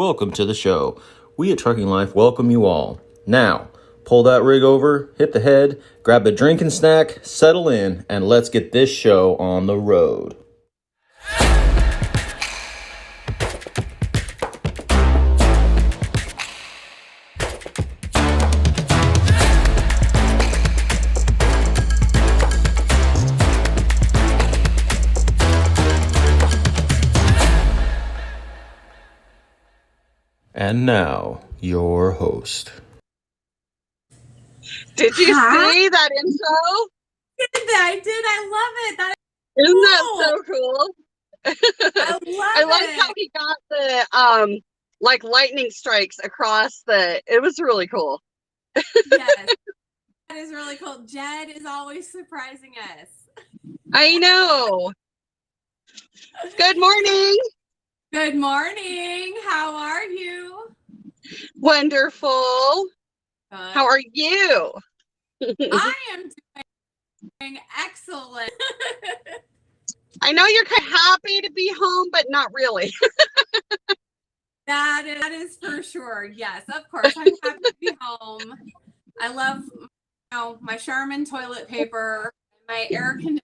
welcome to the show. We at Trucking Life welcome you all. Now, pull that rig over, hit the head, grab a drink and snack, settle in, and let's get this show on the road. And now, your host. Did you see that intro? I did. I love it. Isn't that so cool? I love I like how he got the like lightning strikes across the. It was really cool. Yes, that is really cool. Jed is always surprising us. I know. Good morning. Good morning. How are you? Wonderful. How are you? I am doing excellent. I know you're kind of happy to be home, but not really. That is for sure. Yes, of course. I'm happy to be home. I love my Charmin toilet paper, my air conditioner.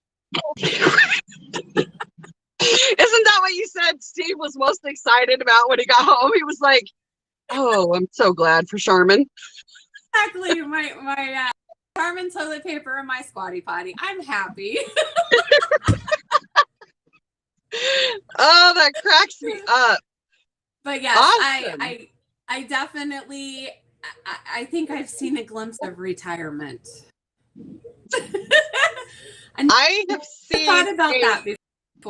Isn't that what you said Steve was most excited about when he got home? He was like, oh, I'm so glad for Charmin. Exactly. My Charmin toilet paper and my Squatty Potty. I'm happy. Oh, that cracks me up. But yes, Awesome. I definitely, I think I've seen a glimpse of retirement. I have seen thought about that before.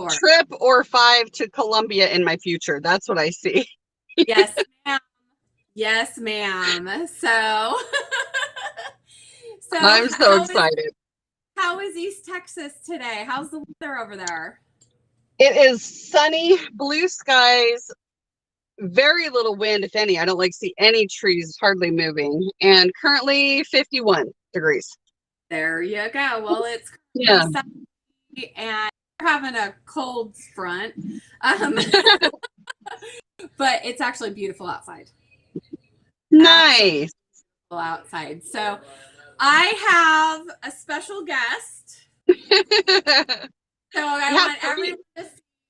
Trip or 5 to Colombia in my future. That's what I see. Yes, ma'am. Yes, ma'am. So I'm so excited. How is East Texas today? How's the weather over there? It is sunny, blue skies, very little wind, if any. I don't see any trees hardly moving. And currently 51 degrees. There you go. Well, it's sunny and we're having a cold front. But it's actually beautiful outside. Nice. Outside. So I have a special guest. So I want everyone to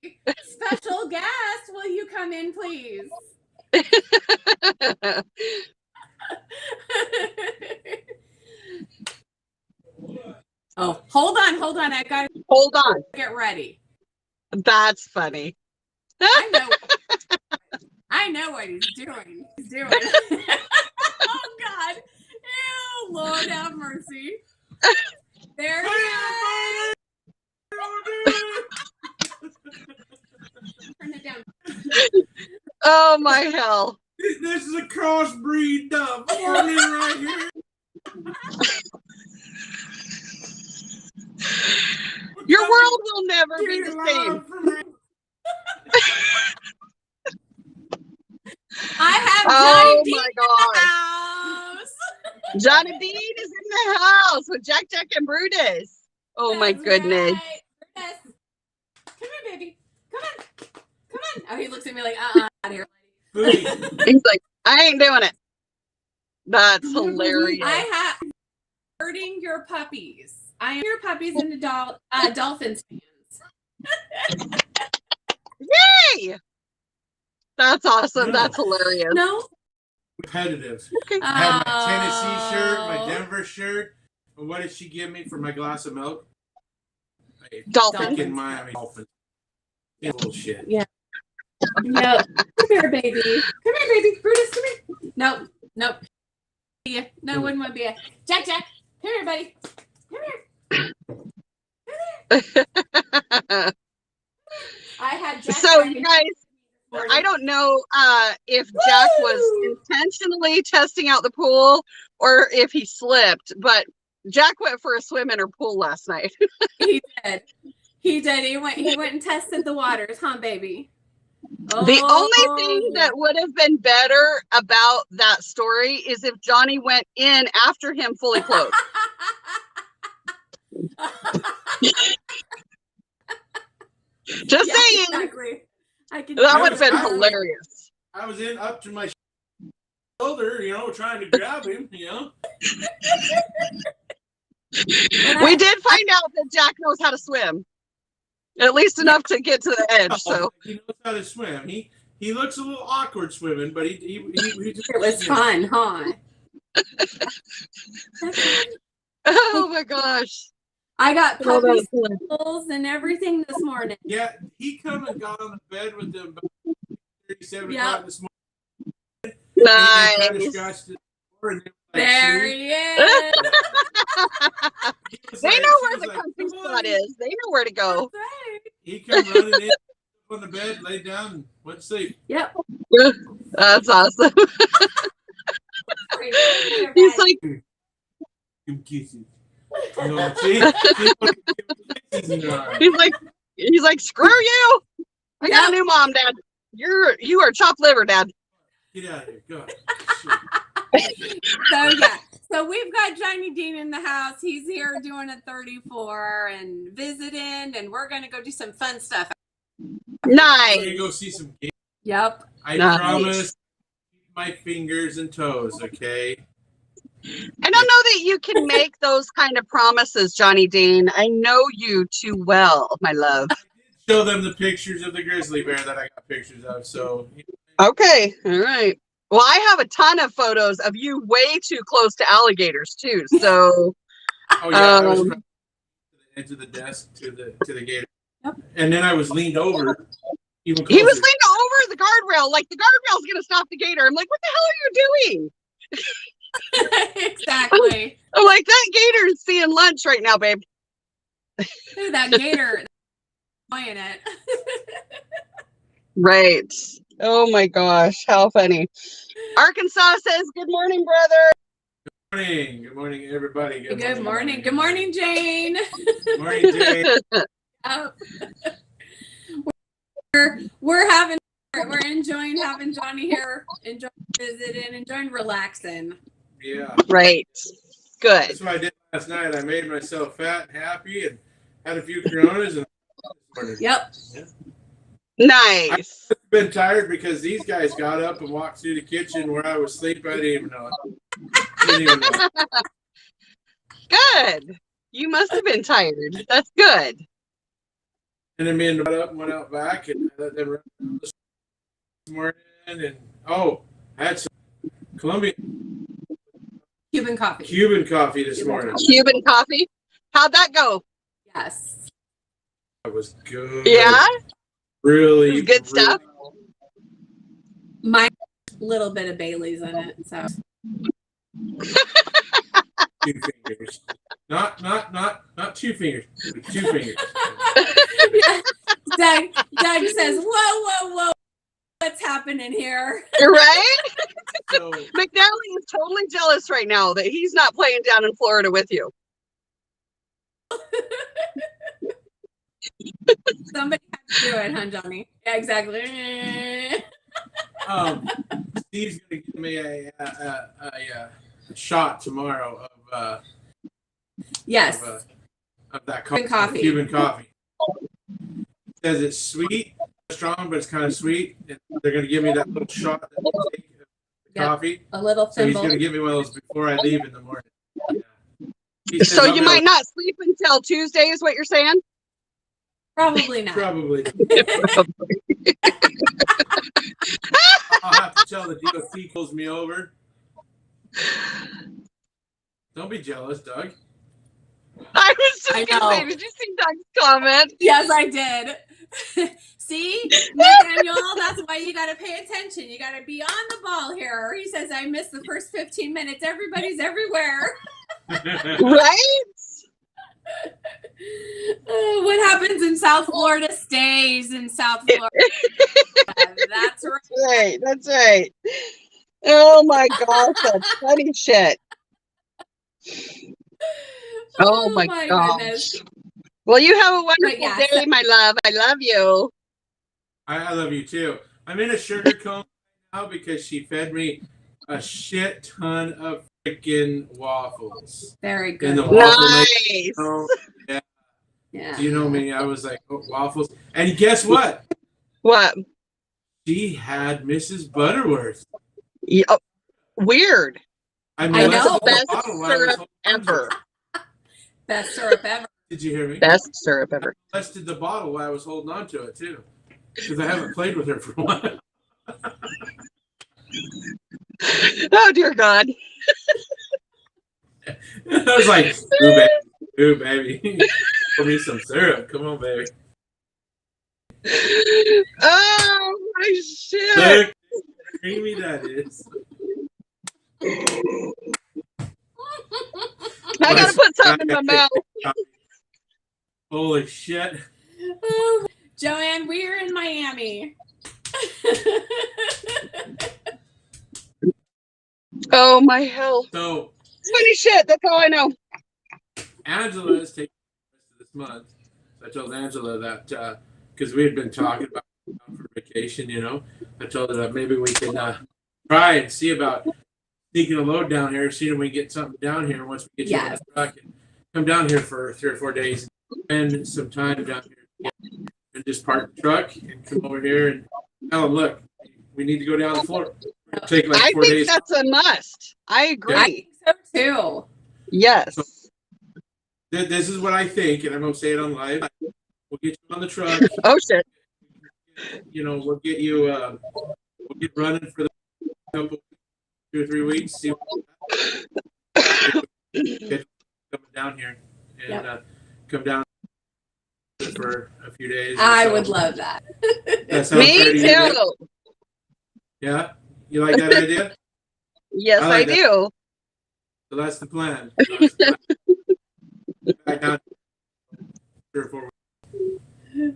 see. Special guest, will you come in, please? Oh, hold on. I got to get ready. That's funny. I know what he's doing. Oh, God. Ew, Lord have mercy. There he is. Turn it down. Oh, my hell. This is a crossbreed forming right here. Your world will never be the same. I have Johnny Dean my in the house. Johnny Dean is in the house with Jack and Brutus. Oh, my goodness. Right. Brutus. Come here, baby. Come on. Oh, he looks at me like, out of here. He's like, I ain't doing it. That's hilarious. I have hurting your puppies. I am your puppies and Dolphins fans. Yay! That's awesome. That's hilarious. No? Competitive. Okay. I had my Tennessee shirt, my Denver shirt. And what did she give me for my glass of milk? Dolphins. Fucking Miami Dolphins. Bullshit. Yeah. No. Come here, baby. Brutus, come here. Nope. Yeah. No, wouldn't want to be a Jack. Come here, buddy. Come here. I had Jack. So, you guys, I don't know if Jack was intentionally testing out the pool or if he slipped, but Jack went for a swim in her pool last night. He did. He went and tested the waters, huh, baby? The only thing that would have been better about that story is if Johnny went in after him fully clothed. Just saying. Exactly. That would have been hilarious. I was in up to my shoulder, trying to grab him, We did find out that Jack knows how to swim, at least enough to get to the edge. So he knows how to swim. He looks a little awkward swimming, but he It was fun, huh? oh my gosh. I got Oh, puppy that's good. schools and everything this morning. Yeah, he come and got on the bed with them about 37 Yep. o'clock this morning. And Nice. tried to scratch the door, and they were like, There "See?" he is. He was They like- know she where was the like, comfy "Come spot on." is. They know where to go. That's right. He come running in on the bed, laid down, and went to sleep. Yep. That's awesome. He's like, Give him kisses. See what kisses in your arm. he's like, screw you. I got a new mom, Dad. You are chopped liver, Dad. Get out of here. Go. So we've got Johnny Dean in the house. He's here doing a 34 and visiting, and we're gonna go do some fun stuff. We're Nice. going to go see some games. Yep. I Nice. promise keep my fingers and toes, okay? I don't know that you can make those kind of promises, Johnny Dean. I know you too well, my love. Show them the pictures of the grizzly bear that I got pictures of, so Okay. All right. Well, I have a ton of photos of you way too close to alligators too. So oh yeah, I was Um, trying to into the desk to the gator. Yep. And then I was leaned over even closer. he was leaning over the guardrail, like the guardrail's gonna stop the gator. I'm like, what the hell are you doing? Exactly. I'm like, that gator's seeing lunch right now, babe. Look at that gator enjoying it. Right. Oh my gosh, how funny. Arkansas says, good morning, brother. Good morning, everybody. Good morning. Good morning, Jane. Good morning, Jay. Oh. We're enjoying having Johnny here, enjoying visiting, enjoying relaxing. Yeah. Right. Good. That's what I did last night. I made myself fat and happy and had a few Coronas and Yep. Nice. I've been tired because these guys got up and walked through the kitchen where I was asleep. I didn't even know it. Didn't even know. Good. You must have been tired. That's good. And then me and got up and went out back and I let them run around this morning. And I had some Cuban coffee. Cuban coffee this morning. Cuban coffee. How'd that go? Yes. It was good. Yeah? Really It was good stuff? My little bit of Bailey's in it. So 2 fingers. Not 2 fingers. 2 fingers. Doug says, whoa, what's happening here? Right? So McNally is totally jealous right now that he's not playing down in Florida with you. Somebody had to do it, huh, Johnny? Yeah, exactly. Steve's gonna give me a shot tomorrow of Yes. of that Cuban coffee. Cuban coffee. Says it's sweet, strong, but it's kind of sweet. And they're gonna give me that little shot that you take of the Yep. coffee. A little So he's thimble. gonna give me one of those before I leave in the morning. Yeah. He says So I'm you gonna- might not sleep until Tuesday is what you're saying? Probably not. probably. I'll have to tell the DOT pulls me over. Don't be jealous, Doug. I was just I going to say, know. did you see Doug's comment? Yes, I did. See, Nathaniel, that's why you got to pay attention. You got to be on the ball here. He says, I missed the first 15 minutes. Everybody's everywhere. Right? What happens in South Florida stays in South Florida. That's right. Right. That's right. Oh my gosh, that's funny shit. Oh my gosh. goodness. Well, you have a wonderful yeah, day, so- my love. I love you. I love you too. I'm in a sugar coma now because she fed me a shit ton of freaking waffles. Very In the good. waffle Nice. Oh, yeah. Yeah. Do you know me? I was like, oh, waffles. And guess what? What? she had Mrs. Butterworth. Yeah, weird. I that's know. the Best bottle I was syrup holding on to. ever. Best syrup ever. Did you hear me? Best syrup ever. I molested the bottle while I was holding on to it too, because I haven't played with her for a while. Oh dear God. I was like, ooh baby, pour me some syrup. Come on, baby. Oh my shit. Look how creamy that is. I gotta put something in my mouth. Holy shit. Oh, Joanne, we're in Miami. Oh my hell. So Funny shit, that's all I know. Angela is taking the rest of this month. So I told Angela that because we had been talking about going for vacation, you know. I told her that maybe we can try and see about sneaking a load down here, see if we can get something down here once we get you on the truck and come down here for 3 or 4 days and spend some time down here and just park the truck and come over here and tell them, look, we need to go down the floor. It'll take like I 4 think days. that's a must. I agree. I think so too. Yes. So, this is what I think, and I'm going to say it on live. We'll get you on the truck. Oh shit. You know, we'll get you, we'll get running for the couple, 2 or 3 weeks. See get coming down here and come down for a few days. I would love that. That sounds Me fair to you, too. yeah? You like that idea? Yes, I I, like that. do. So that's the plan. Back down 3 or 4 weeks.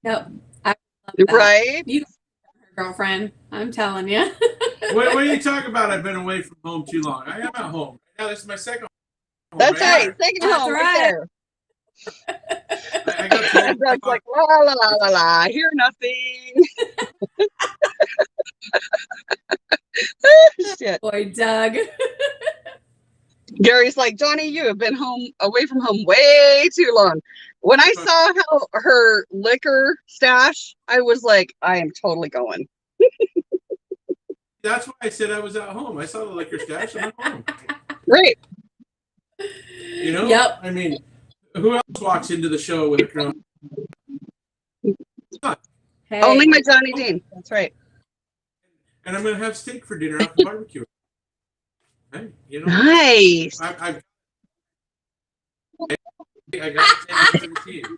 Yep. I would love that. Right? You her girlfriend. I'm telling you. What are you talking about? I've been away from home too long. I am at home. Now this is my second home. That's right. there. Second That's home right right. there. I got told And Doug's like, la la la la la. I hear nothing. Shit. Boy, Doug. Gary's like, Johnny, you have been away from home way too long. When I saw how her liquor stash, I was like, I am totally going. That's why I said I was at home. I saw the liquor stash. I'm at home. Right. You know? Yep. I mean, who else walks into the show with a crown? Hey. Only my Johnny Dean. That's right. And I'm going to have steak for dinner off the barbecue. Hey, you know, Nice. I got to take it to the team.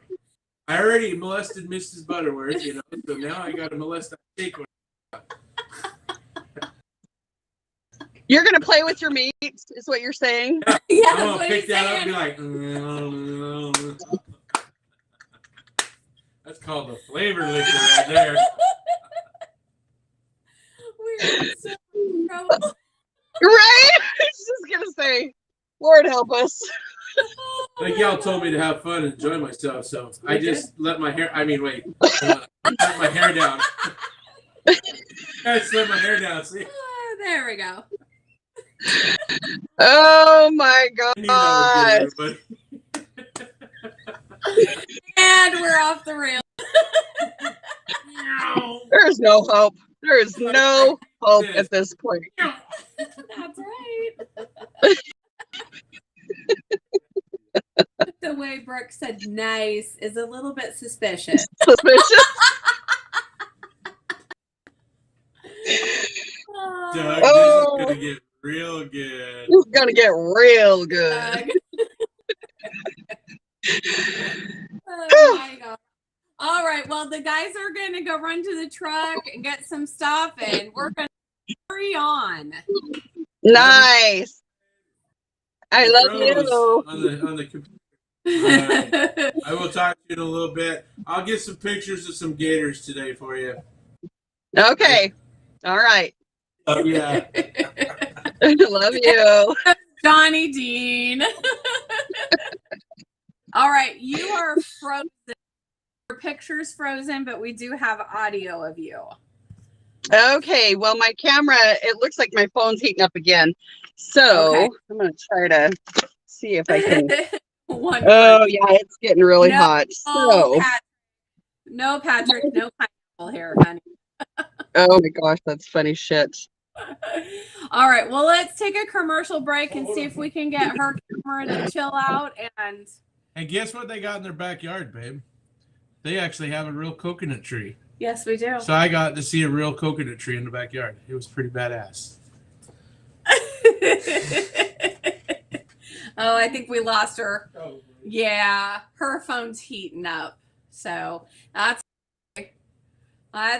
I already molested Mrs. Butterworth, you know, so now I got to molest that steak. You're going to play with your meats, is what you're saying? Yeah, I'm that's going what to pick he's that up and saying. be like, that's called the flavor liquor right there. We're in so much trouble. Right? I was just going to say, Lord help us. Like y'all told me to have fun and enjoy myself, so I just let my hair. I mean, wait, let my hair down. I just let my hair down. See, Oh, there we go. Oh my God. I knew that would get everybody. And we're off the rails. There is no hope. There is no hope at this point. That's right. The way Brooke said nice is a little bit suspicious. Suspicious. Doug, Oh. this is gonna get real good. It's going to get real good. Doug. Oh my God. All right. Well, the guys are going to go run to the truck and get some stuff, and we're going to carry on. Nice. I love Rose you. on the computer. I will talk to you in a little bit. I'll get some pictures of some gators today for you. Okay. All right. Yeah. Love you. Johnny Dean. All right. You are frozen. Your picture's frozen, but we do have audio of you. Okay. Well, my camera, it looks like my phone's heating up again. So Okay. I'm going to try to see if I can. One Oh, yeah. It's getting really No, hot. So, No, Patrick. No pineapple here, honey. Oh my gosh, that's funny shit. All right, well, let's take a commercial break and see if we can get her camera to chill out. And guess what they got in their backyard, babe? They actually have a real coconut tree. Yes, we do. So I got to see a real coconut tree in the backyard. It was pretty badass. Oh, I think we lost her. Oh, Yeah, her phone's heating up. So that's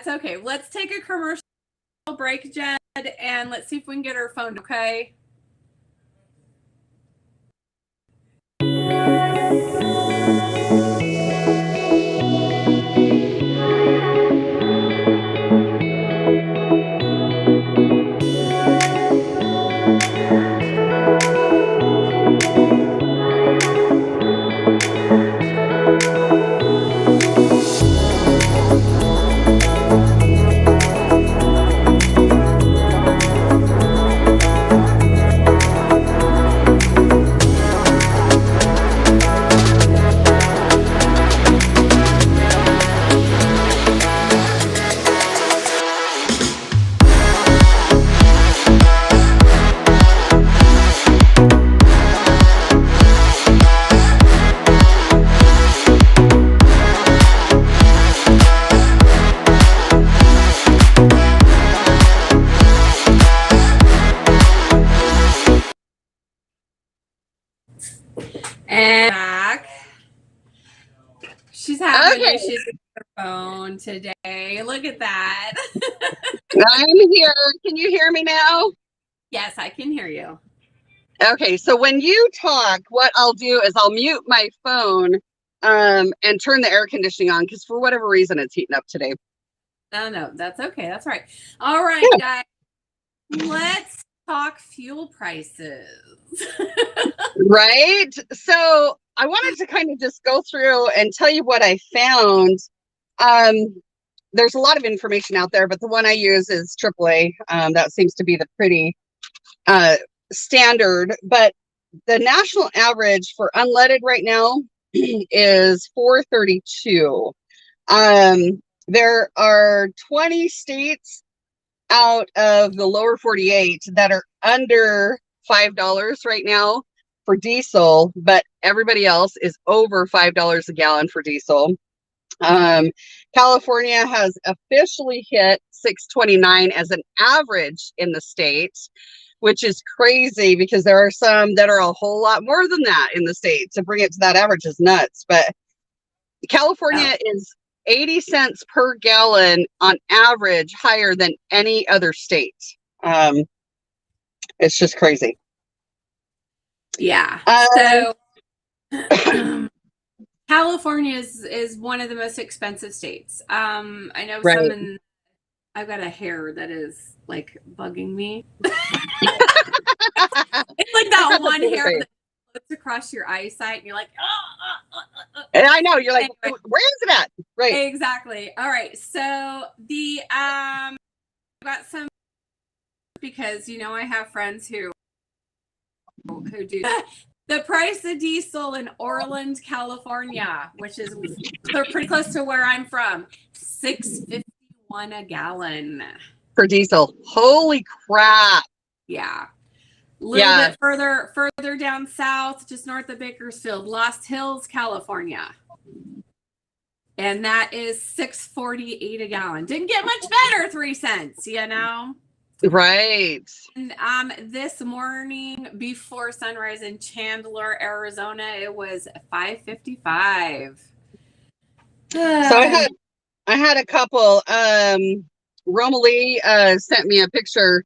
okay. Let's take a commercial break, Jed, and let's see if we can get her phone, okay? And back. She's having Okay. issues with her phone today. Look at that. I'm here. Can you hear me now? Yes, I can hear you. Okay, so when you talk, what I'll do is I'll mute my phone and turn the air conditioning on because for whatever reason it's heating up today. No, that's okay. That's right. All right, guys. Let's talk fuel prices. Right? So I wanted to kind of just go through and tell you what I found. There's a lot of information out there, but the one I use is AAA. That seems to be the pretty standard. But the national average for unleaded right now is $4.32. There are 20 states out of the lower 48 that are under $5 right now for diesel, but everybody else is over $5 a gallon for diesel. California has officially hit $6.29 as an average in the state, which is crazy because there are some that are a whole lot more than that in the state. To bring it to that average is nuts, but California is 80 cents per gallon on average higher than any other state. It's just crazy. Yeah. So California is one of the most expensive states. I know Right. I've got a hair that is like bugging me. It's like that one hair that looks across your eyesight and you're like, And I know you're like, Anyway. where is it at? Right. Exactly. All right. So the I've got some because I have friends who do the price of diesel in Orland, California, which is pretty close to where I'm from, $6.51 a gallon For diesel. Holy crap. Yeah. A little bit further down south, just north of Bakersfield, Lost Hills, California. And that is $6.48 a gallon. Didn't get much better, 3 cents, Right. And this morning before sunrise in Chandler, Arizona, it was $5.55. So I had a couple. Romalie sent me a picture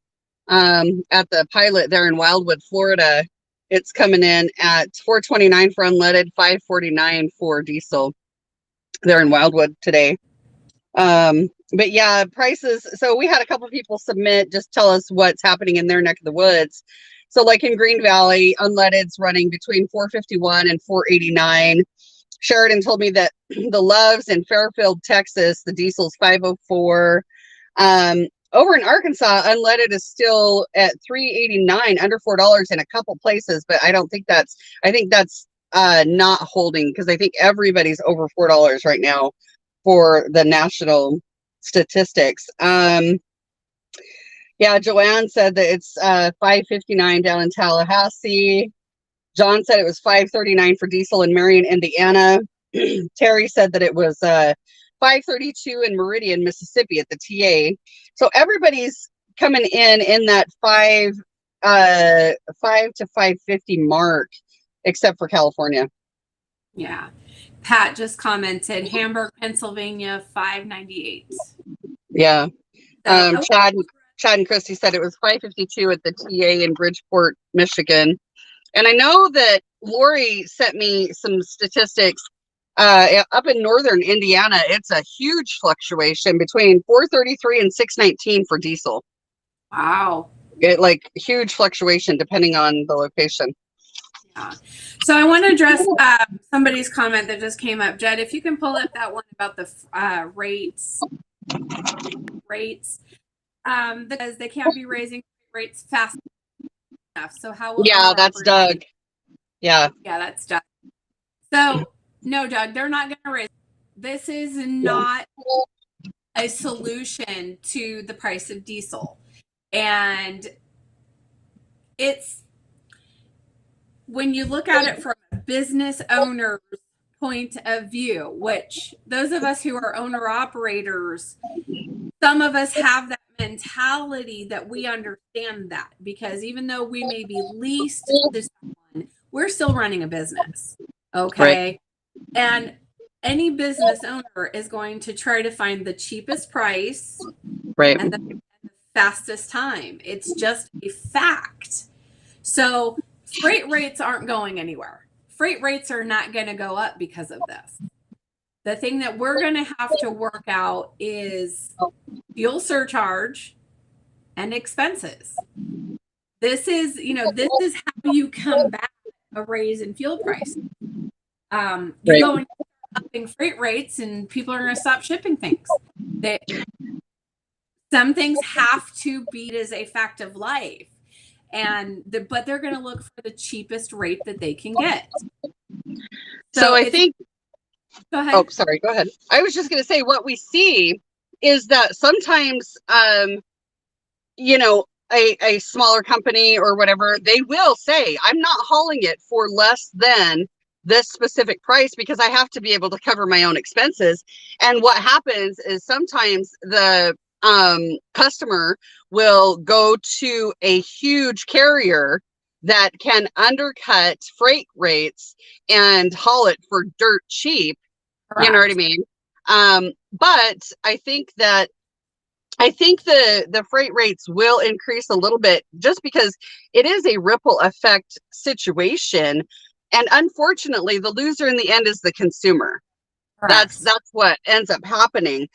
at the pilot there in Wildwood, Florida. It's coming in at $4.29 for unleaded, $5.49 for diesel. They're in Wildwood today. But yeah, prices. So we had a couple people submit, just tell us what's happening in their neck of the woods. So like in Green Valley, unleaded's running between $4.51 and $4.89. Sheridan told me that the Loves in Fairfield, Texas, the diesel's $5.04. Over in Arkansas, unleaded is still at $3.89, under $4 in a couple places, but I think that's not holding because I think everybody's over $4 right now for the national statistics. Yeah, Joanne said that it's $5.59 down in Tallahassee. John said it was $5.39 for diesel in Marion, Indiana. Terry said that it was $5.32 in Meridian, Mississippi at the TA. So everybody's coming in that five to $5.50 mark, except for California. Yeah. Pat just commented Hamburg, Pennsylvania, $5.98. Yeah. So, Chad and Christy said it was $5.52 at the TA in Bridgeport, Michigan. And I know that Lori sent me some statistics up in northern Indiana. It's a huge fluctuation between $4.33 and $6.19 for diesel. wow. Huge fluctuation depending on the location. Yeah. So I want to address somebody's comment that just came up. Jed, if you can pull up that one about the rates, because they can't be raising rates fast enough. So how will that's Doug. Yeah, that's Doug. So no, Doug, they're not going to raise. This is not a solution to the price of diesel, and it's when you look at it from a business owner's point of view, which those of us who are owner operators, some of us have that mentality that we understand that, because even though we may be leased to someone, we're still running a business. Okay. Right. And any business owner is going to try to find the cheapest price, right, and the fastest time. It's just a fact. So freight rates aren't going anywhere. Freight rates are not going to go up because of this. The thing that we're going to have to work out is fuel surcharge and expenses. This is how you come back a raise in fuel price. You go and upping freight rates, and people are going to stop shipping things. Some things have to be as a fact of life. But they're going to look for the cheapest rate that they can get. So I think. Go ahead. Oh, sorry. Go ahead. I was just going to say what we see is that sometimes, a smaller company or whatever, they will say, "I'm not hauling it for less than this specific price because I have to be able to cover my own expenses." And what happens is sometimes the customer will go to a huge carrier that can undercut freight rates and haul it for dirt cheap. Correct. You know what I mean? But I think the freight rates will increase a little bit just because it is a ripple effect situation. And unfortunately, the loser in the end is the consumer. Correct. That's what ends up happening.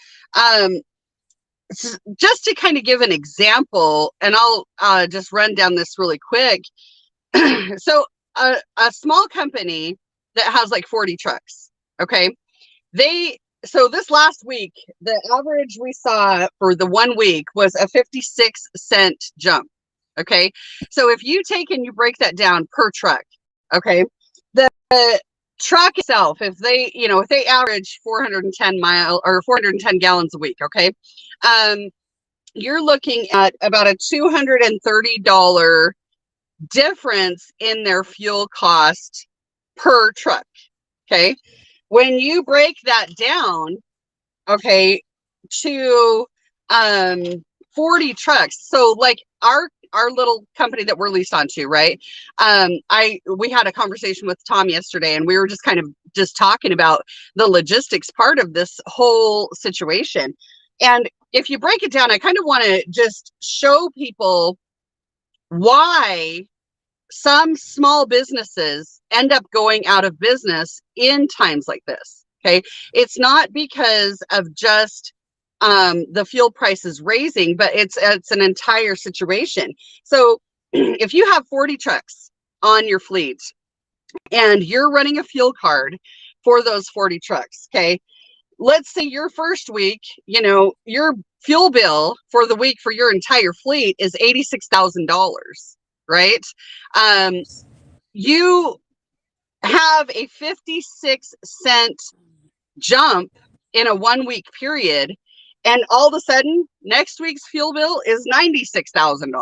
Just to kind of give an example, and I'll just run down this really quick. So a small company that has like 40 trucks, okay? So this last week, the average we saw for the 1 week was a 56-cent jump, okay? So if you take and you break that down per truck, okay, the truck itself, if they average 410 gallons a week, okay, you're looking at about a $230 difference in their fuel cost per truck. Okay. When you break that down, okay, to 40 trucks. So like our little company that we're leased onto, right? We had a conversation with Tom yesterday, and we were just kind of talking about the logistics part of this whole situation. And if you break it down, I kind of want to just show people why some small businesses end up going out of business in times like this. Okay. It's not because of just the fuel prices raising, but it's an entire situation. So if you have 40 trucks on your fleet and you're running a fuel card for those 40 trucks, okay, let's say your first week, your fuel bill for the week for your entire fleet is $86,000, right? You have a 56-cent jump in a 1 week period. And all of a sudden, next week's fuel bill is $96,000.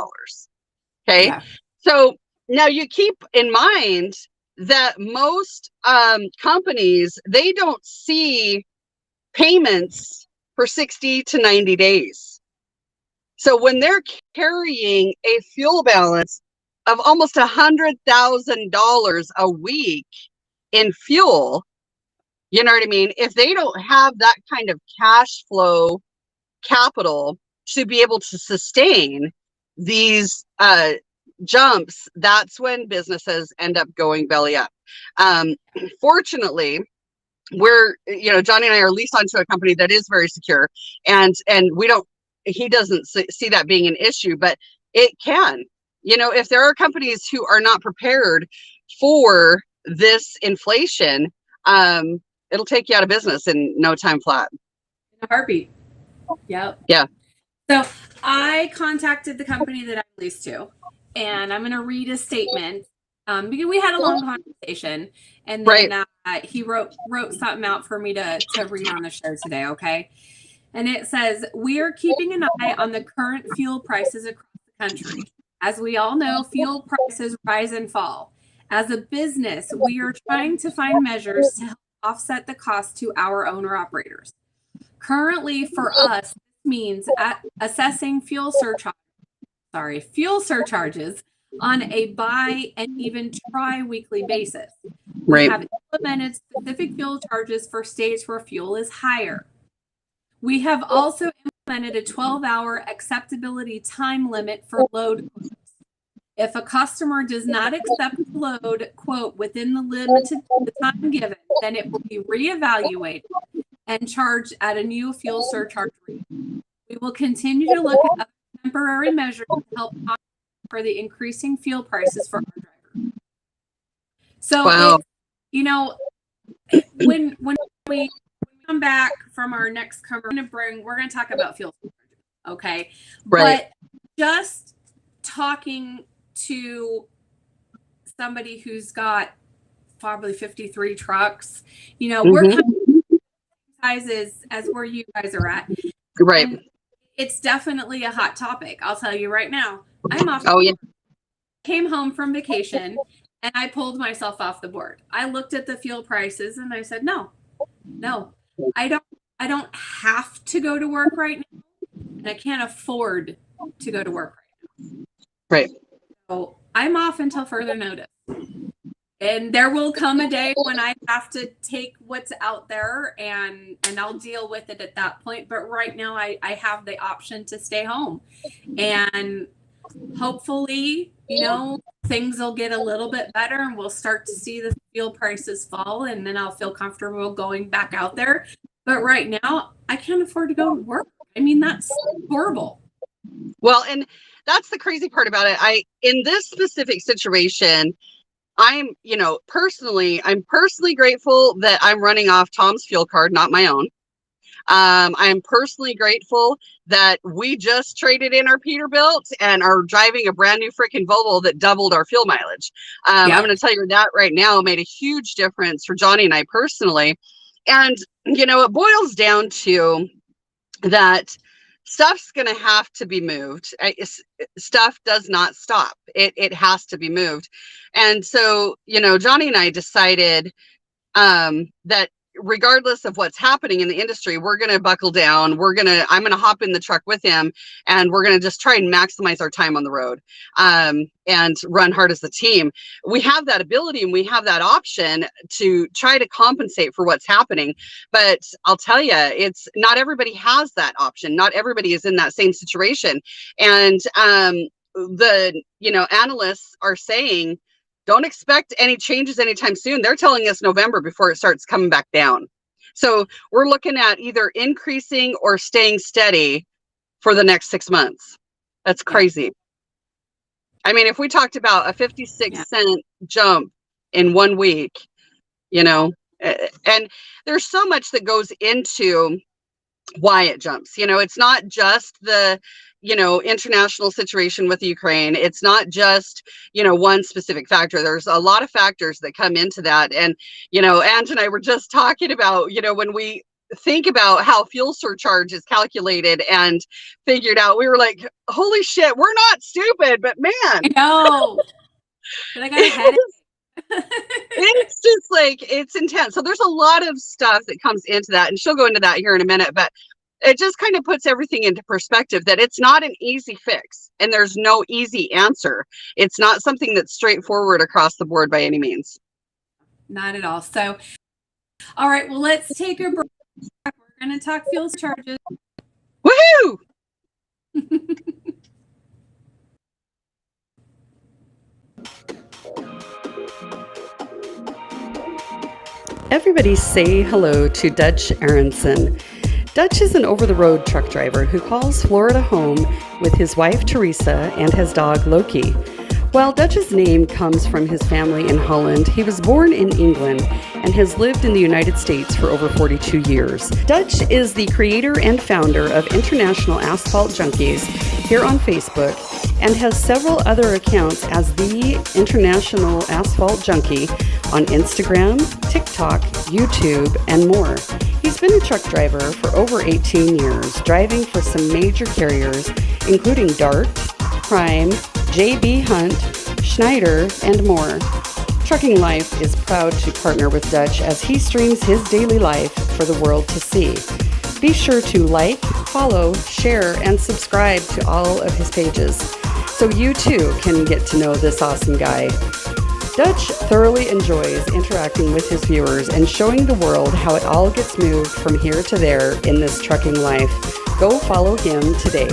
Okay. Yeah. So now you keep in mind that most companies, they don't see payments for 60 to 90 days. So when they're carrying a fuel balance of almost $100,000 a week in fuel, you know what I mean? If they don't have that kind of cash flow capital to be able to sustain these jumps, that's when businesses end up going belly up. Fortunately, Johnny and I are leased onto a company that is very secure, and he doesn't see that being an issue, but it can. If there are companies who are not prepared for this inflation, it'll take you out of business in no time flat. In a heartbeat. Yep. Yeah. So I contacted the company that I leased to, and I'm going to read a statement because we had a long conversation, and then he wrote something out for me to read on the show today. Okay. And it says, we are keeping an eye on the current fuel prices across the country. As we all know, fuel prices rise and fall. As a business, we are trying to find measures to help offset the cost to our owner operators. Currently, for us, this means assessing fuel surcharges on a bi and even tri-weekly basis. We have implemented specific fuel charges for states where fuel is higher. We have also implemented a 12-hour acceptability time limit for load quotes. If a customer does not accept the load quote within the time given, then it will be reevaluated and charged at a new fuel surcharge rate. We will continue to look at other temporary measures to help for the increasing fuel prices for our drivers. So, when we come back from our next conversation, we're going to talk about fuel surcharges, okay? Right. But just talking to somebody who's got probably 53 trucks, we're kind of sizes as where you guys are at. Right. And it's definitely a hot topic. I'll tell you right now. I'm off. Oh, yeah. Came home from vacation and I pulled myself off the board. I looked at the fuel prices and I said, no, I don't have to go to work right now. And I can't afford to go to work right now. Right. So I'm off until further notice. And there will come a day when I have to take what's out there and I'll deal with it at that point. But right now I have the option to stay home. And hopefully, things will get a little bit better and we'll start to see the fuel prices fall and then I'll feel comfortable going back out there. But right now I can't afford to go to work. I mean, that's horrible. Well, and that's the crazy part about it. In this specific situation, I'm personally grateful that I'm running off Tom's fuel card, not my own. I'm personally grateful that we just traded in our Peterbilt and are driving a brand new freaking Volvo that doubled our fuel mileage. I'm going to tell you that right now made a huge difference for Johnny and I personally. And, it boils down to that stuff's going to have to be moved. Stuff does not stop. It has to be moved. And so, Johnny and I decided that regardless of what's happening in the industry, we're going to buckle down. I'm going to hop in the truck with him and we're going to just try and maximize our time on the road and run hard as a team. We have that ability and we have that option to try to compensate for what's happening. But I'll tell you, it's not everybody has that option. Not everybody is in that same situation. And the analysts are saying, don't expect any changes anytime soon. They're telling us November before it starts coming back down. So we're looking at either increasing or staying steady for the next 6 months. That's crazy. I mean, if we talked about a 56-cent jump in 1 week, and there's so much that goes into why it jumps. It's not just the international situation with Ukraine. It's not just, one specific factor. There's a lot of factors that come into that. And, Ange and I were just talking about, when we think about how fuel surcharge is calculated and figured out, we were like, holy shit, we're not stupid, but man, I know. But I got a headache. it's just like, it's intense. So there's a lot of stuff that comes into that, and she'll go into that here in a minute, but it just kind of puts everything into perspective, that it's not an easy fix and there's no easy answer. It's not something that's straightforward across the board by any means. Not at all. So, all right, well, let's take a break. We're going to talk fuel charges. Woohoo! Everybody say hello to Dutch Aronson. Dutch is an over-the-road truck driver who calls Florida home with his wife Teresa and his dog Loki. While Dutch's name comes from his family in Holland, he was born in England and has lived in the United States for over 42 years. Dutch is the creator and founder of International Asphalt Junkies here on Facebook and has several other accounts as the International Asphalt Junkie on Instagram, TikTok, YouTube, and more. He's been a truck driver for over 18 years, driving for some major carriers, including Dart, Prime, JB Hunt, Schneider, and more. Trucking Life is proud to partner with Dutch as he streams his daily life for the world to see. Be sure to like, follow, share, and subscribe to all of his pages so you too can get to know this awesome guy. Dutch thoroughly enjoys interacting with his viewers and showing the world how it all gets moved from here to there in this trucking life. Go follow him today.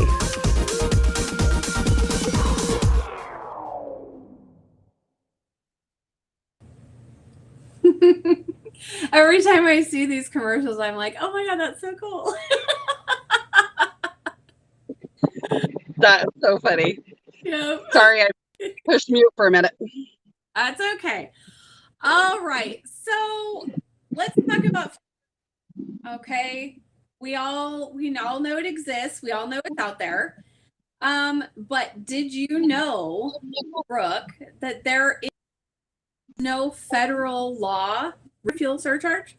Every time I see these commercials, I'm like, oh my God, that's so cool. That's so funny. Yep. Sorry, I pushed mute for a minute. That's okay. All right. So let's talk about, okay. We all know it exists. We all know it's out there. But did you know, Brooke, that there is no federal law for fuel surcharge?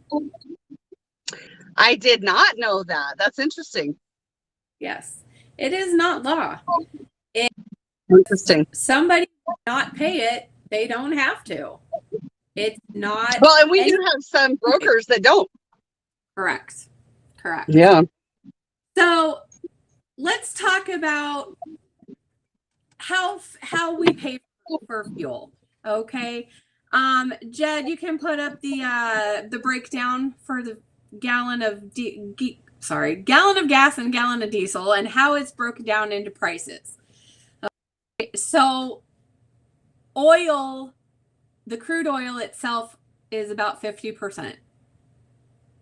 I did not know that. That's interesting. Yes, it is not law. Interesting. Somebody not pay it, they don't have to. It's not. Well, and we do have some brokers that don't. Correct. Yeah. So let's talk about how we pay for fuel. Okay. Jed, you can put up the breakdown for the gallon of gallon of gas and gallon of diesel and how it's broken down into prices. Okay. So oil, the crude oil itself is about 50%.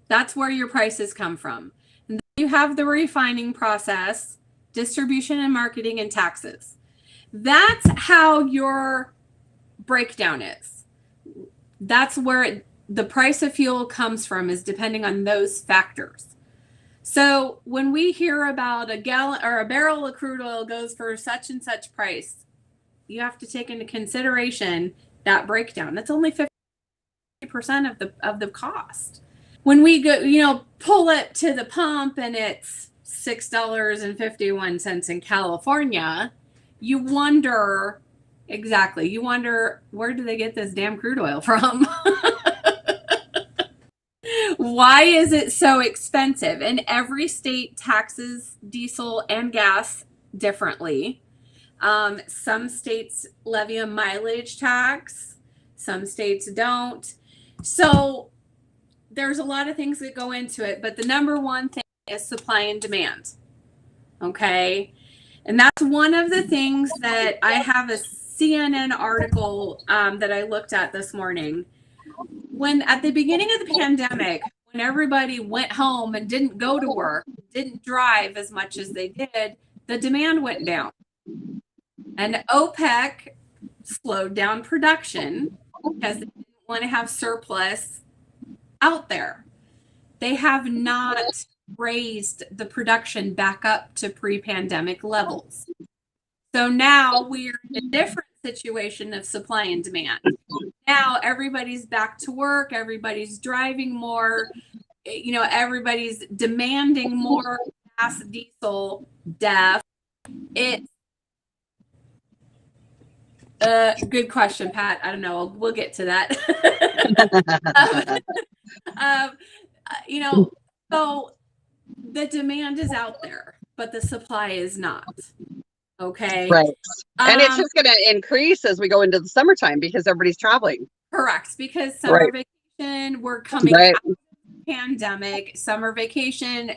That's where your prices come from. And then you have the refining process, distribution and marketing, and taxes. That's how your breakdown is. That's where the price of fuel comes from, is depending on those factors. So when we hear about a gallon or a barrel of crude oil goes for such and such price, you have to take into consideration that breakdown. That's only 50% of the cost. When we go, pull it to the pump and it's $6.51 in California, you wonder where do they get this damn crude oil from? Why is it so expensive? And every state taxes diesel and gas differently. Some states levy a mileage tax, some states don't. So there's a lot of things that go into it, but the number one thing is supply and demand. Okay. And that's one of the things that I have a CNN article that I looked at this morning. When at the beginning of the pandemic, when everybody went home and didn't go to work, didn't drive as much as they did, the demand went down. And OPEC slowed down production because they didn't want to have surplus out there. They have not raised the production back up to pre-pandemic levels. So now we're in a different situation of supply and demand. Now everybody's back to work, everybody's driving more. everybody's demanding more gas, diesel, DEF. It's good question, Pat. I don't know. We'll get to that. So the demand is out there, but the supply is not. Okay. Right. And it's just going to increase as we go into the summertime because everybody's traveling. Correct. Because summer vacation, we're coming out of the pandemic. Summer vacation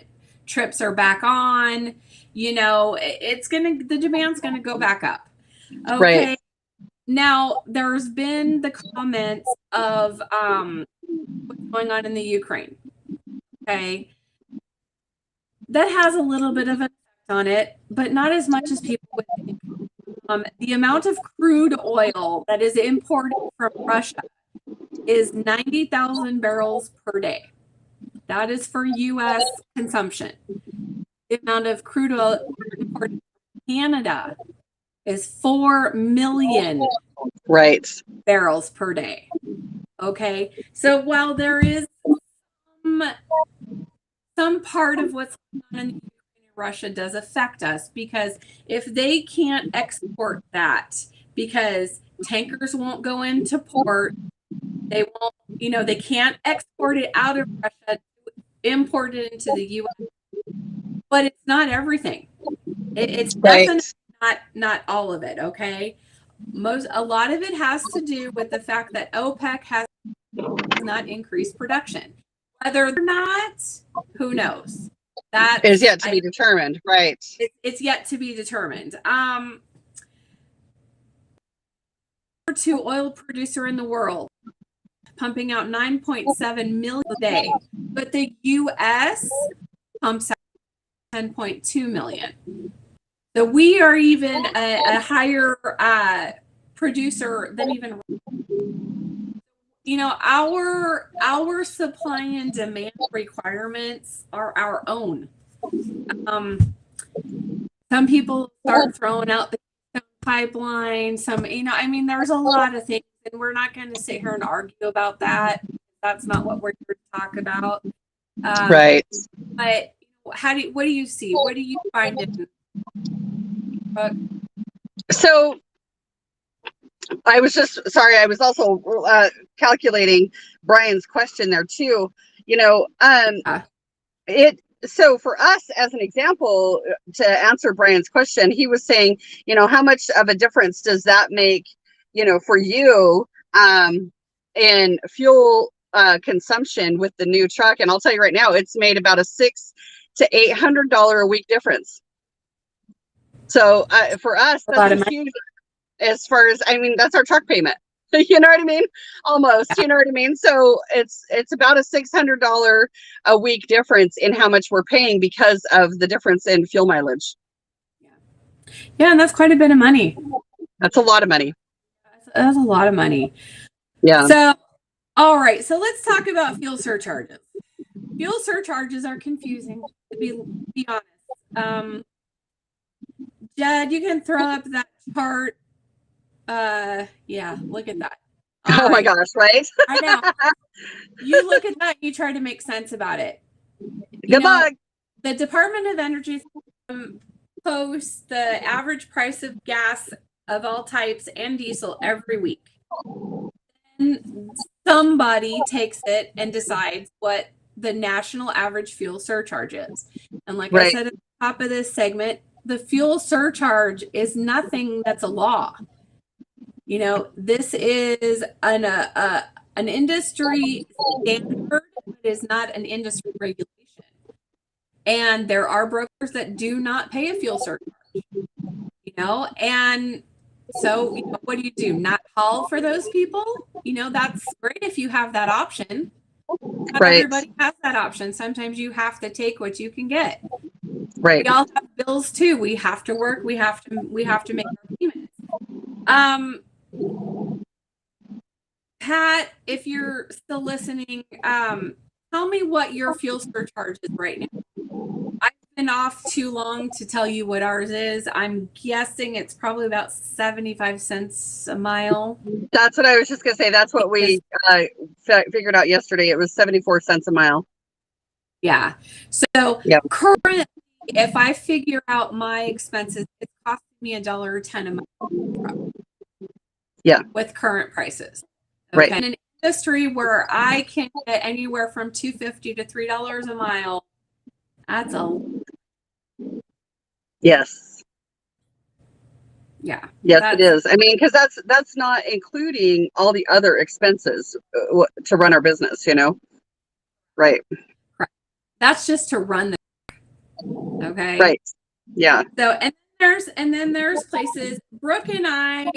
trips are back on. The demand's going to go back up. Okay. Right. Now, there's been the comments of what's going on in the Ukraine. Okay. That has a little bit of an effect on it, but not as much as people would think. The amount of crude oil that is imported from Russia is 90,000 barrels per day. That is for U.S. consumption. The amount of crude oil imported from Canada is 4 million barrels per day. Okay, so while there is some part of what's going on in Russia does affect us, because if they can't export that because tankers won't go into port, they won't, they can't export it out of Russia, import it into the U.S. But it's not everything. It's definitely not all of it. Okay, a lot of it has to do with the fact that OPEC has not increased production. Whether or not, who knows? That is yet to be determined, right? It's yet to be determined. Number 2 oil producer in the world, pumping out 9.7 million a day, but the U.S. pumps out 10.2 million. So we are even a higher producer than even. Our supply and demand requirements are our own. Some people start throwing out the pipeline. There's a lot of things, and we're not going to sit here and argue about that. That's not what we're here to talk about. Right. But what do you see? What do you find in? So I was also calculating Brian's question there too. So for us, as an example, to answer Brian's question, he was saying, how much of a difference does that make, for you in fuel consumption with the new truck? And I'll tell you right now, it's made about a $600 to $800 a week difference. So for us, that's huge. As far as, that's our truck payment. You know what I mean? Almost, you know what I mean? So it's about a $600 a week difference in how much we're paying because of the difference in fuel mileage. Yeah, and that's quite a bit of money. That's a lot of money. That's a lot of money. Yeah. So, all right. So let's talk about fuel surcharges. Fuel surcharges are confusing, to be honest. Jed, you can throw up that chart. Yeah, look at that. All my gosh, right? I know. You look at that, you try to make sense about it. Good luck. The Department of Energy posts the average price of gas of all types and diesel every week. And somebody takes it and decides what the national average fuel surcharge is. And like I said at the top of this segment, the fuel surcharge is nothing that's a law. This is an industry standard, but is not an industry regulation. And there are brokers that do not pay a fuel surcharge, and so what do? Not haul for those people? That's great if you have that option. Not everybody has that option. Sometimes you have to take what you can get. Right. We all have bills too. We have to work. We have to make our payments. Pat, if you're still listening, tell me what your fuel surcharge is right now. I've been off too long to tell you what ours is. I'm guessing it's probably about 75 cents a mile. That's what I was just going to say. That's what we figured out yesterday. It was 74 cents a mile. Yeah. So Yep. currently, if I figure out my expenses, it's costing me $1.10 a month. Yeah. With current prices. Right. In an industry where I can get anywhere from $2.50 to $3 a mile, that's a Yes. yeah. Yes, it is. I mean, because that's not including all the other expenses to run our business, you know? Right. That's just to run the okay. Right. Yeah. So and then there's places Brooke and I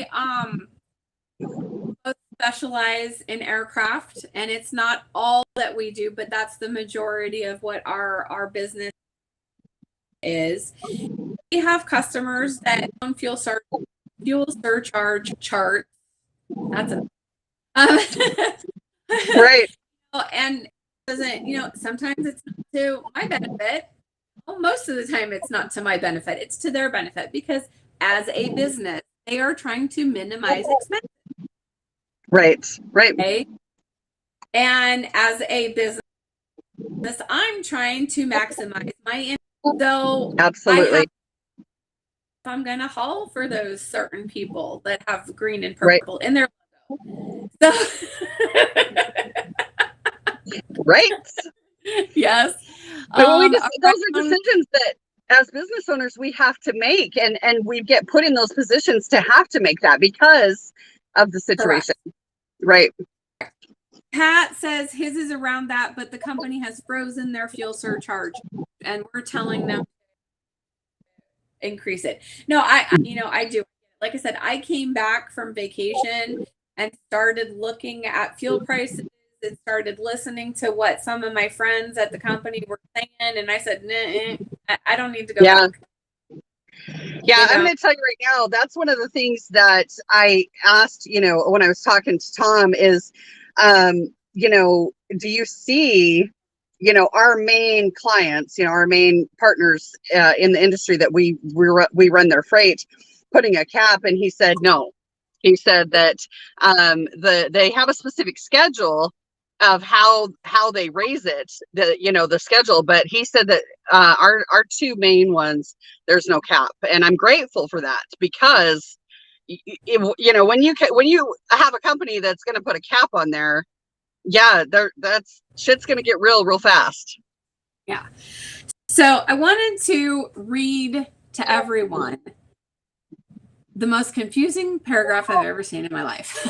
both specialize in aircraft, and it's not all that we do, but that's the majority of what our business is. We have customers that own fuel surcharge charts. That's a Right. and doesn't, sometimes it's not to my benefit. Well, most of the time it's not to my benefit. It's to their benefit, because as a business, they are trying to minimize expenses. Right. Right. Okay? And as a business, I'm trying to maximize my income. So Absolutely. if I'm going to haul for those certain people that have green and purple in their logo. So right. yes. But those are decisions that as business owners we have to make, and we get put in those positions to have to make that because of the situation. Correct. Right. Pat says his is around that, but the company has frozen their fuel surcharge, and we're telling them to increase it. No, I do. Like I said, I came back from vacation and started looking at fuel prices and started listening to what some of my friends at the company were saying, and I said, nah, I don't need to go back. Yeah, I'm going to tell you right now, that's one of the things that I asked, when I was talking to Tom is, do you see, our main clients, our main partners in the industry that we run their freight, putting a cap? And he said, no. He said that they have a specific schedule of how they raise it, the schedule. But he said that our two main ones, there's no cap, and I'm grateful for that, because when you have a company that's going to put a cap on there, that's shit's going to get real fast. Yeah. So I wanted to read to everyone the most confusing paragraph I've ever seen in my life.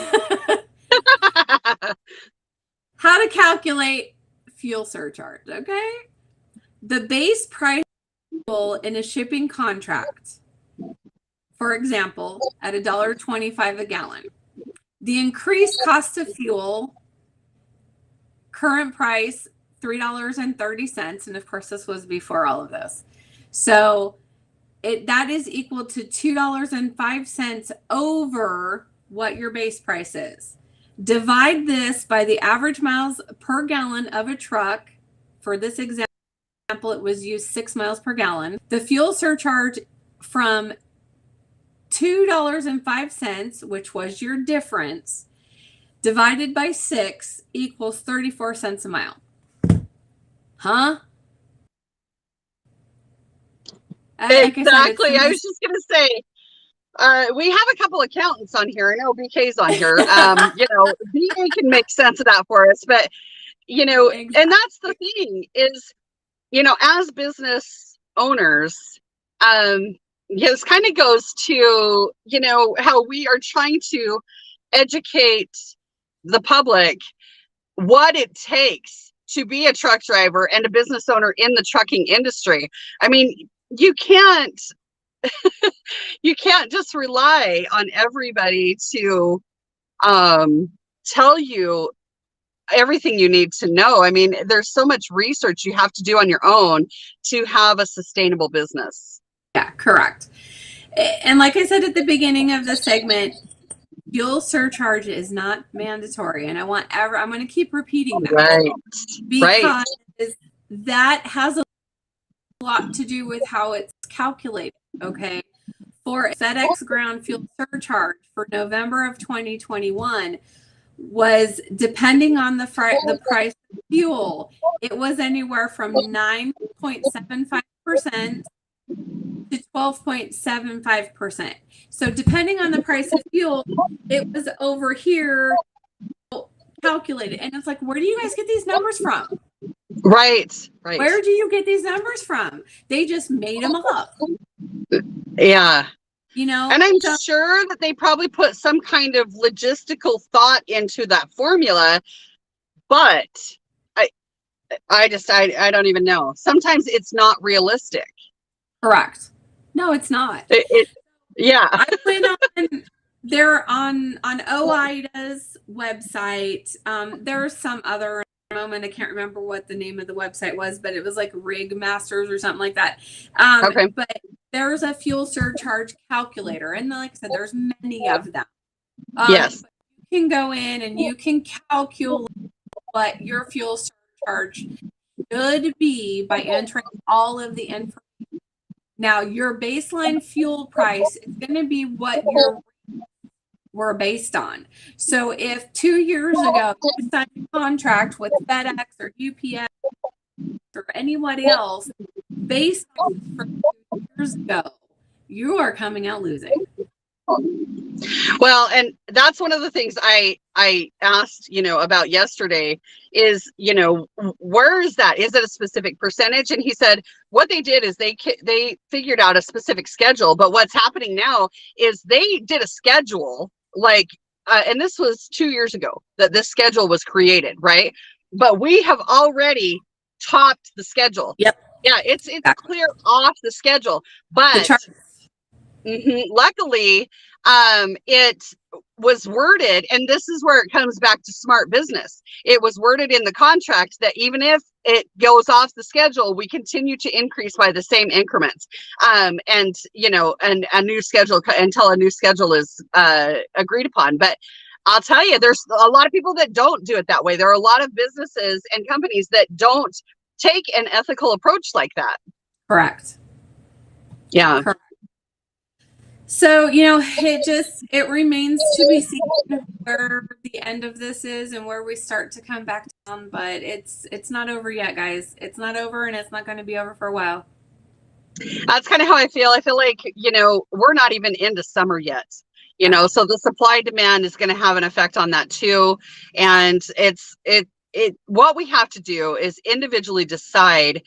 How to calculate fuel surcharge, okay? The base price in a shipping contract, for example, at $1.25 a gallon. The increased cost of fuel, current price $3.30, and of course this was before all of this. So that is equal to $2.05 over what your base price is. Divide this by the average miles per gallon of a truck. For this example, it was used 6 miles per gallon. The fuel surcharge from $2.05, which was your difference, divided by 6 equals 34 cents a mile. Huh? Exactly. I was just going to say, we have a couple accountants on here. I know BK's on here. BK can make sense of that for us. But, exactly. And that's the thing is, as business owners, this kind of goes to, how we are trying to educate the public what it takes to be a truck driver and a business owner in the trucking industry. I mean, you can't just rely on everybody to tell you everything you need to know. I mean, there's so much research you have to do on your own to have a sustainable business. Yeah, correct. And like I said at the beginning of the segment, fuel surcharge is not mandatory, and I'm going to keep repeating that, right? Because that has a lot to do with how it's calculated. Okay, for FedEx ground fuel surcharge for November of 2021 was depending on the price of fuel, it was anywhere from 9.75% to 12.75%. So depending on the price of fuel, it was over here calculated. And it's like, where do you guys get these numbers from? Right. Where do you get these numbers from? They just made them up. Yeah. And I'm sure that they probably put some kind of logistical thought into that formula, but I don't even know. Sometimes it's not realistic. Correct. No, it's not. Yeah. I went on there on OIDA's website. There's some other moment, I can't remember what the name of the website was, but it was like Rig Masters or something like that. Okay. But there's a fuel surcharge calculator, and like I said, there's many of them. Yes. You can go in and you can calculate what your fuel surcharge should be by entering all of the information. Now, your baseline fuel price is going to be what your were based on. So if 2 years ago you signed a contract with FedEx or UPS or anybody else based on from 2 years ago, you are coming out losing. Well, and that's one of the things I asked, about yesterday is, where is that? Is it a specific percentage? And he said what they did is they figured out a specific schedule. But what's happening now is they did a schedule and this was 2 years ago that this schedule was created, right? But we have already topped the schedule. Yep. Yeah, it's clear off the schedule, but luckily, it was worded, and this is where it comes back to smart business. It was worded in the contract that even if it goes off the schedule, we continue to increase by the same increments. And a new schedule until a new schedule is agreed upon. But I'll tell you, there's a lot of people that don't do it that way. There are a lot of businesses and companies that don't take an ethical approach like that. Correct. Yeah. Correct. So, it remains to be seen where the end of this is and where we start to come back down, but it's not over yet, guys. It's not over, and it's not going to be over for a while. That's kind of how I feel. I feel like, we're not even into summer yet, so the supply demand is going to have an effect on that too. And what we have to do is individually decide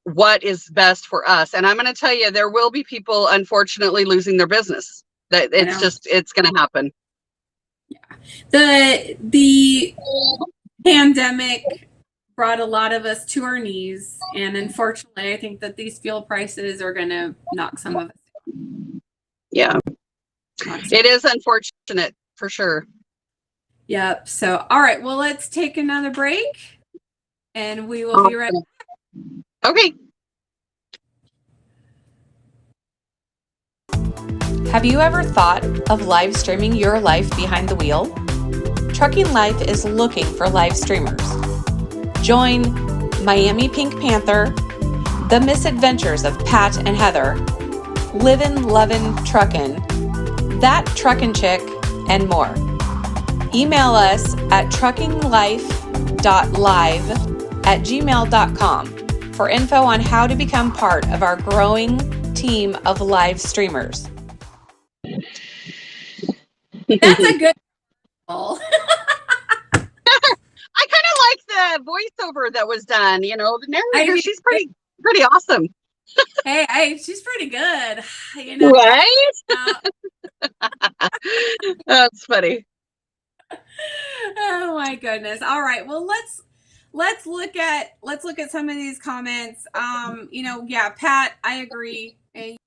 what is best for us. And I'm going to tell you, there will be people, unfortunately, losing their business. That it's going to happen. Yeah. The pandemic brought a lot of us to our knees. And unfortunately, I think that these fuel prices are going to knock some of us down. Yeah. It is unfortunate for sure. Yep. So, all right. Well, let's take another break and we will be right back. Okay. Have you ever thought of live streaming your life behind the wheel? Trucking Life is looking for live streamers. Join Miami Pink Panther, The Misadventures of Pat and Heather, Livin' Lovin' Truckin', That Truckin' Chick, and more. Email us at truckinglife.live@gmail.com for info on how to become part of our growing team of live streamers. That's a good call. I kind of like the voiceover that was done. The narrator, she's pretty awesome. Hey, she's pretty good. Right? That's funny. Oh my goodness. All right. Well, let's look at some of these comments. Yeah, Pat, I agree. And,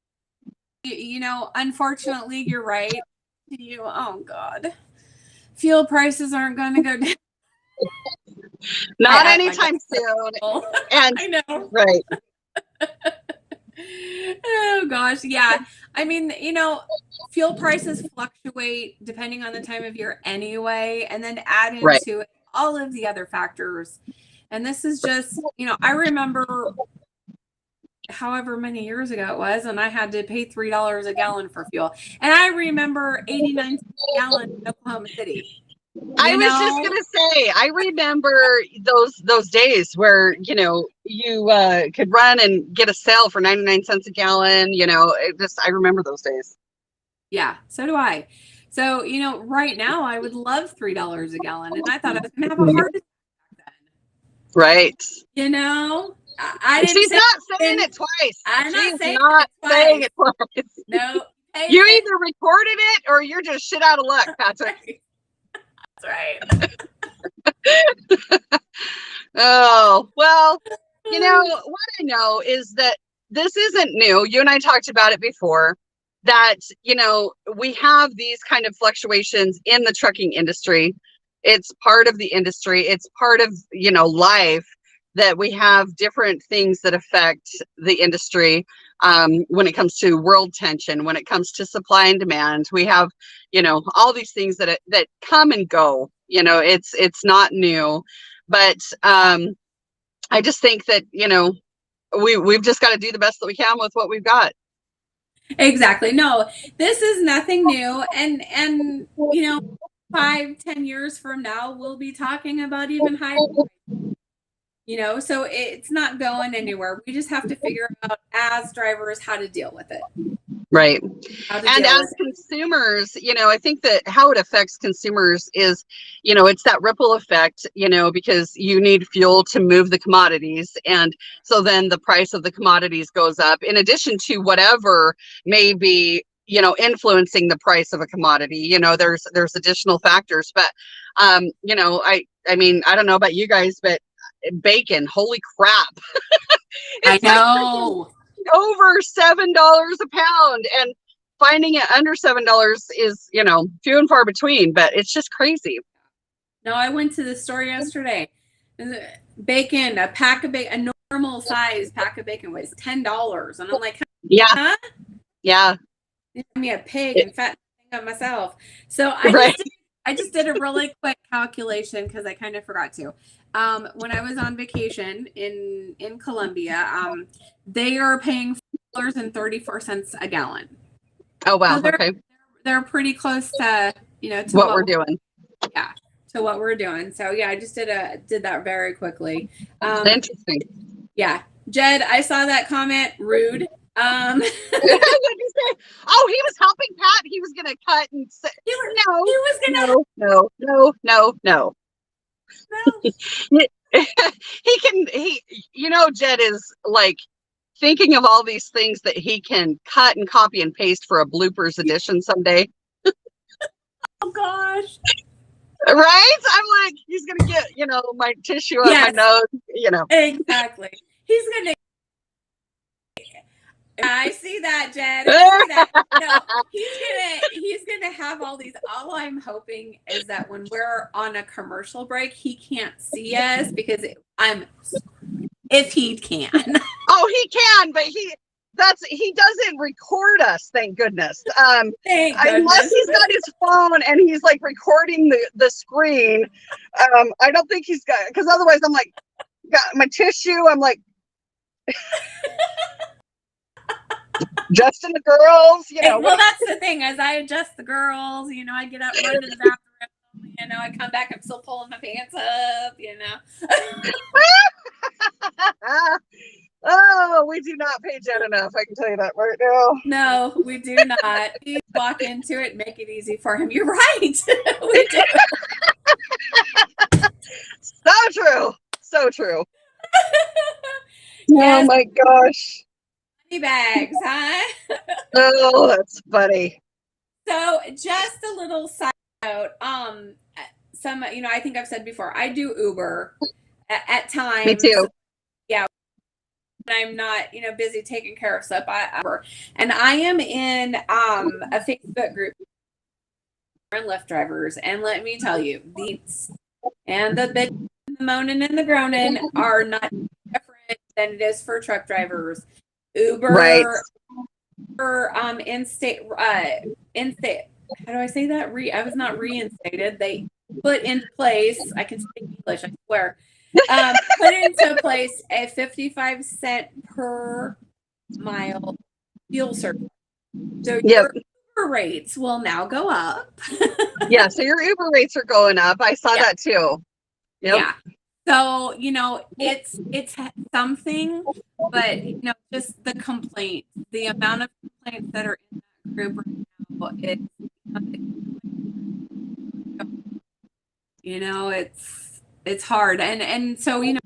unfortunately, you're right. Oh God, fuel prices aren't going to go down. Not anytime soon. And I know, right? Oh gosh, yeah. I mean, fuel prices fluctuate depending on the time of year anyway, and then add into it all of the other factors. And this is just, I remember however many years ago it was, and I had to pay $3 a gallon for fuel. And I remember 89 cents a gallon in Oklahoma City. I was just gonna say, I remember those days where you could run and get a sale for 99 cents a gallon. I remember those days. Yeah, so do I. So right now I would love $3 a gallon, and I thought I was gonna have a heart attack then. Right. I didn't. She's say not saying it twice. I'm She's not saying saying it twice. No. You either recorded it or you're just shit out of luck, Patrick. That's right. Oh, well, what I know is that this isn't new. You and I talked about it before, that, we have these kind of fluctuations in the trucking industry. It's part of the industry. It's part of, life, that we have different things that affect the industry. When it comes to world tension, when it comes to supply and demand, we have, all these things that come and go. It's not new, but I just think that we've just got to do the best that we can with what we've got. Exactly. No, this is nothing new, and 5-10 years from now we'll be talking about even higher. So it's not going anywhere. We just have to figure out as drivers how to deal with it. Right. And as consumers, I think that how it affects consumers is, it's that ripple effect, because you need fuel to move the commodities. And so then the price of the commodities goes up, in addition to whatever may be, influencing the price of a commodity. There's additional factors. But, I mean, I don't know about you guys, but bacon, holy crap. I know. Over $7 a pound, and finding it under $7 is, few and far between, but it's just crazy. No, I went to the store yesterday. Bacon, a pack of bacon, a normal size pack of bacon was $10. And I'm like, yeah. Yeah. Give me a pig and fatten up myself. So I just did a really quick calculation because I kind of forgot to. When I was on vacation in Colombia, they are paying $4.34 a gallon. Oh wow! So okay, they're pretty close to to what we're doing. Yeah, to what we're doing. So yeah, I just did that very quickly. Interesting. Yeah, Jed, I saw that comment. Rude. What did you say? Oh, he was helping Pat. He was gonna cut and say no. Jed is like thinking of all these things that he can cut and copy and paste for a bloopers edition someday. Oh gosh. Right? I'm like, he's gonna get, my tissue on my nose, Exactly. He's gonna I see that, Jed. I see that. No, he's gonna have all these. All I'm hoping is that when we're on a commercial break, he can't see us because if he can. Oh, he can, but he doesn't record us, thank goodness. Thank goodness. Unless he's got his phone and he's like recording the screen. I don't think he's got, because otherwise I'm like, got my tissue, I'm like adjusting the girls, Well, that's the thing. As I adjust the girls, I get up, run to the bathroom, I come back, I'm still pulling my pants up, Oh, we do not pay Jen enough, I can tell you that right now. No, we do not. Please walk into it and make it easy for him. You're right. We do. So true. Yes. Oh my gosh. Bags, huh? Oh, that's funny. So just a little side note. I think I've said before, I do Uber at times. Me too. Yeah. When I'm not, busy taking care of stuff, I Uber. And I am in a Facebook group for Lyft drivers, and let me tell you, these and the bitch, the moaning and the groaning are not different than it is for truck drivers. Uber, right. In-state, how do I say that? I was not reinstated. They put into place, I can speak English, I swear, put into place a 55 cent per mile fuel surcharge. So your Uber rates will now go up. Yeah, so your Uber rates are going up. I saw that too. Yep. Yeah. So, it's something, but just the complaints, the amount of complaints that are in that group right now, it's hard. And so, I'm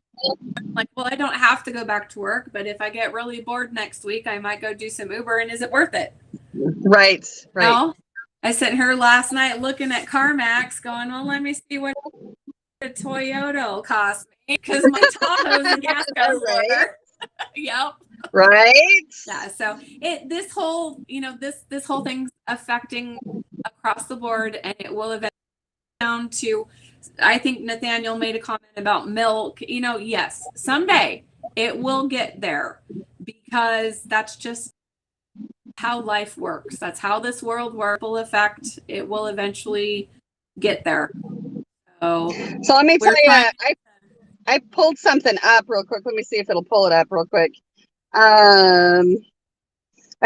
like, well, I don't have to go back to work, but if I get really bored next week, I might go do some Uber, and is it worth it? Right. No. I sat here last night looking at CarMax going, well, let me see what a Toyota will cost me because my Tahoe's and gas goes lower. Yep. Right. Yeah. So this whole thing's affecting across the board, and it will eventually down to, I think Nathaniel made a comment about milk. Yes, someday it will get there because that's just how life works. That's how this world works. It will eventually get there. So let me tell you, I pulled something up real quick. Let me see if it'll pull it up real quick. I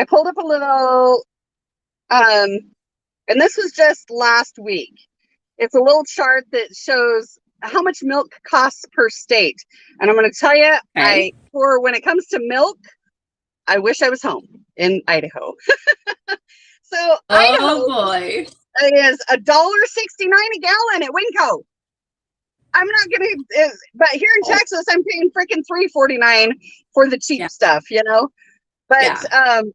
pulled up a little, and this was just last week. It's a little chart that shows how much milk costs per state. And I'm going to tell you, for when it comes to milk, I wish I was home in Idaho. So Idaho boy, is $1.69 a gallon at Winco. I'm not gonna, but here in Texas, I'm paying freaking $3.49 for the cheap stuff, But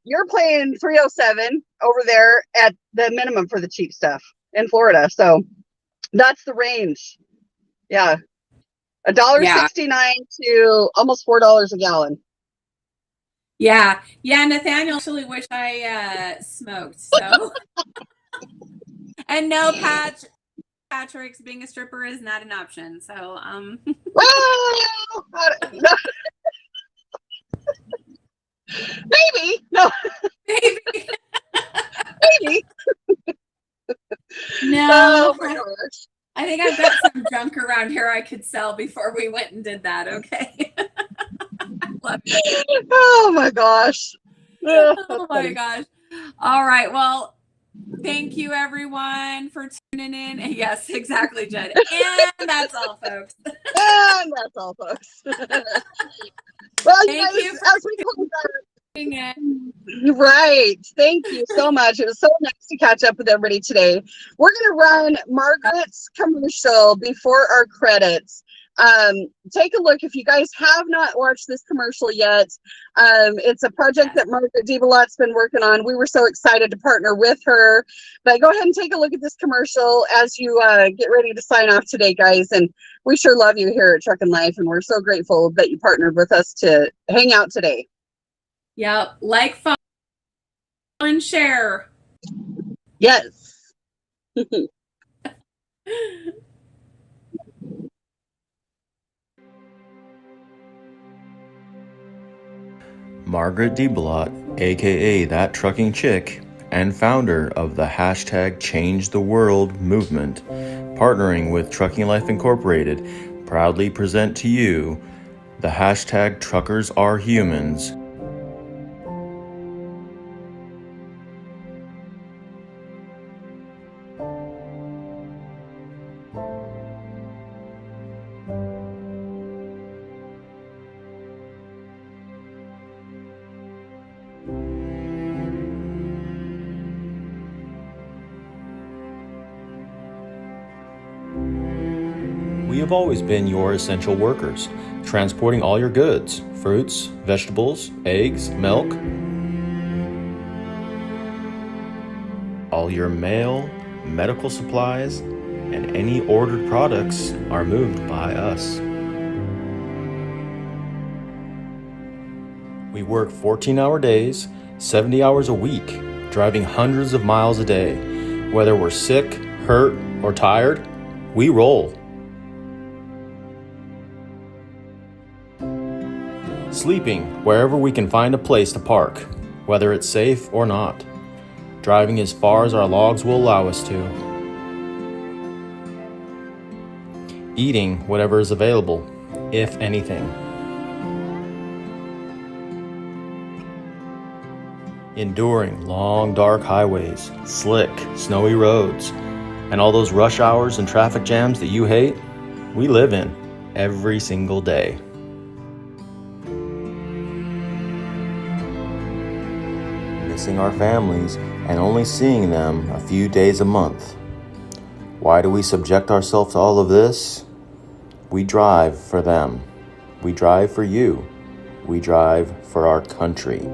you're paying $3.07 over there at the minimum for the cheap stuff in Florida. So that's the range. Yeah, $1.69 to almost $4 a gallon. Yeah. Nathaniel actually wish I smoked. So, and no, Patrick's being a stripper is not an option. So, maybe. No. Maybe. Maybe. No. Oh my gosh. I think I've got some junk around here I could sell before we went and did that. Okay. Oh my gosh. Oh my gosh. All right. Well, thank you everyone for tuning in. Yes, exactly, Jen. And that's all, folks. Well, thank you for tuning in. Right. Thank you so much. It was so nice to catch up with everybody today. We're going to run Margaret's commercial before our credits. Take a look if you guys have not watched this commercial yet. It's a project that Margaret DeBelot's been working on. We were so excited to partner with her. But go ahead and take a look at this commercial as you get ready to sign off today, guys. And we sure love you here at Truckin' Life, and we're so grateful that you partnered with us to hang out today. Yep. Like, follow, and share. Yes. Margaret DeBelot, aka That Trucking Chick, and founder of the hashtag Change the World movement, partnering with Trucking Life Incorporated, proudly present to you the hashtag Truckers Are Humans. We have always been your essential workers, transporting all your goods, fruits, vegetables, eggs, milk. All your mail, medical supplies, and any ordered products are moved by us. We work 14-hour days, 70 hours a week, driving hundreds of miles a day. Whether we're sick, hurt, or tired, we roll. Sleeping wherever we can find a place to park, whether it's safe or not. Driving as far as our logs will allow us to. Eating whatever is available, if anything. enduring long, dark highways, slick, snowy roads, and all those rush hours and traffic jams that you hate, we live in every single day. Missing our families and only seeing them a few days a month. Why do we subject ourselves to all of this? We drive for them. We drive for you. We drive for our country.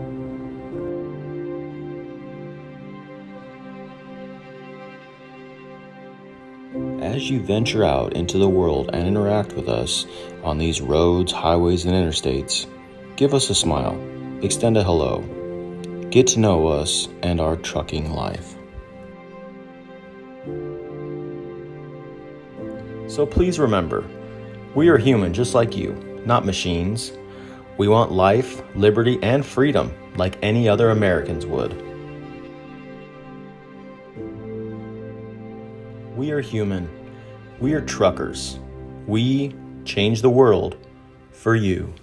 As you venture out into the world and interact with us on these roads, highways, and interstates, give us a smile, extend a hello, get to know us and our trucking life. So please remember, we are human just like you, not machines. We want life, liberty, and freedom like any other Americans would. We are human. We are truckers. We change the world for you.